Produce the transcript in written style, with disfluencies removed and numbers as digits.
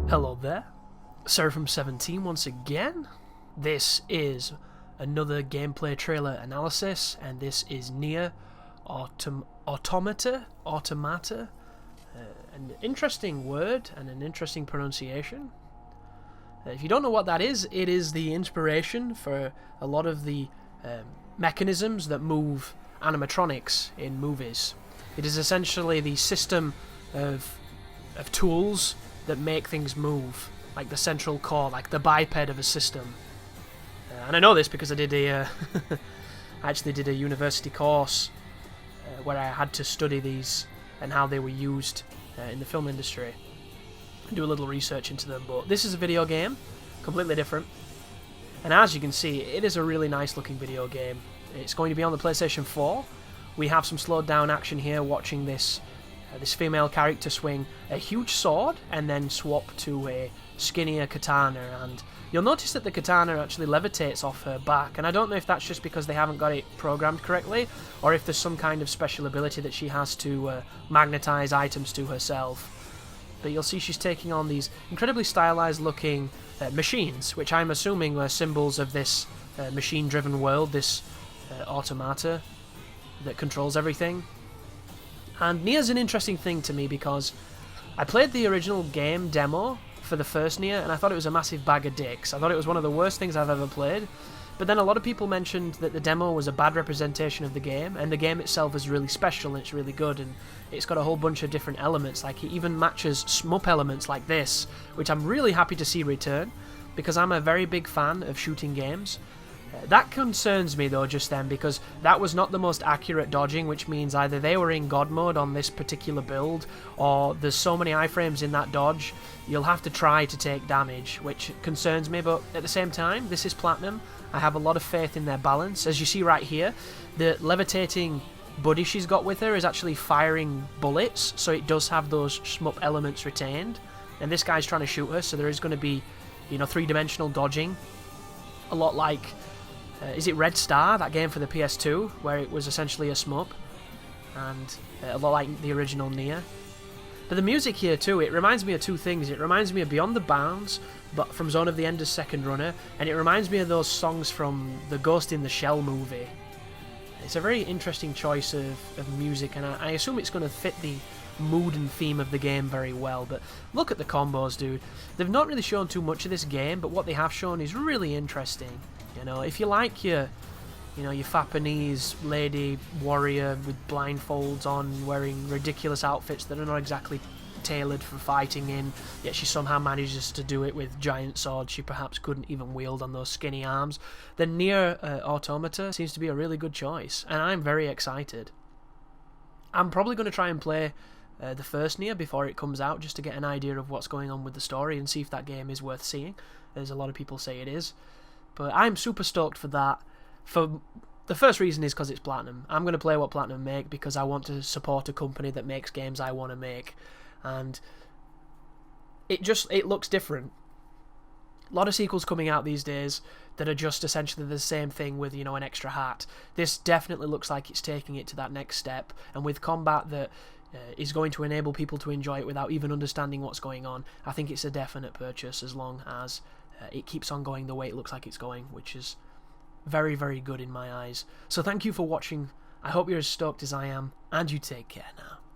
Hello there, Sarah from 17 once again. This is another gameplay trailer analysis, and this is Nier Automata. An interesting word and an interesting pronunciation. If you don't know what that is, it is the inspiration for a lot of the mechanisms that move animatronics in movies. It is essentially the system of tools that make things move, like the central core, like the biped of a system. And I know this because I did I actually did a university course where I had to study these and how they were used in the film industry and do a little research into them. But this is a video game, completely different, and as you can see, it is a really nice looking video game. It's going to be on the PlayStation 4. We have some slowed down action here, watching this female character swing a huge sword and then swap to a skinnier katana, and you'll notice that the katana actually levitates off her back, and I don't know if that's just because they haven't got it programmed correctly or if there's some kind of special ability that she has to magnetize items to herself. But you'll see she's taking on these incredibly stylized looking machines, which I'm assuming were symbols of this machine driven world, this automata that controls everything. And Nier's an interesting thing to me because I played the original game demo for the first Nier and I thought it was a massive bag of dicks. I thought it was one of the worst things I've ever played. But then a lot of people mentioned that the demo was a bad representation of the game, and the game itself is really special and it's really good, and it's got a whole bunch of different elements. Like, it even matches shmup elements like this, which I'm really happy to see return because I'm a very big fan of shooting games. That concerns me though just then, because that was not the most accurate dodging, which means either they were in God mode on this particular build, or there's so many iframes in that dodge you'll have to try to take damage, which concerns me. But at the same time, this is Platinum. I have a lot of faith in their balance. As you see right here, the levitating buddy she's got with her is actually firing bullets, so it does have those shmup elements retained, and this guy's trying to shoot her, so there is going to be, you know, three-dimensional dodging, a lot like is it Red Star, that game for the PS2, where it was essentially a shmup, and a lot like the original Nier. But the music here too, it reminds me of two things. It reminds me of Beyond the Bounds, but from Zone of the Ender's Second Runner, and it reminds me of those songs from the Ghost in the Shell movie. It's a very interesting choice of music, and I assume it's going to fit the mood and theme of the game very well. But look at the combos, dude. They've not really shown too much of this game, but what they have shown is really interesting. You know, if you like your Japanese lady warrior with blindfolds on, wearing ridiculous outfits that are not exactly tailored for fighting in, yet she somehow manages to do it with giant swords she perhaps couldn't even wield on those skinny arms, then Nier Automata seems to be a really good choice, and I'm very excited. I'm probably going to try and play the first Nier before it comes out, just to get an idea of what's going on with the story and see if that game is worth seeing, as a lot of people say it is. But I'm super stoked for that. For the first reason is because it's Platinum. I'm going to play what Platinum make because I want to support a company that makes games I want to make, and it looks different. A lot of sequels coming out these days that are just essentially the same thing with, you know, an extra hat. This definitely looks like it's taking it to that next step, and with combat that is going to enable people to enjoy it without even understanding what's going on. I think it's a definite purchase, as long as it keeps on going the way it looks like it's going, which is very, very good in my eyes. So thank you for watching. I hope you're as stoked as I am, and you take care now.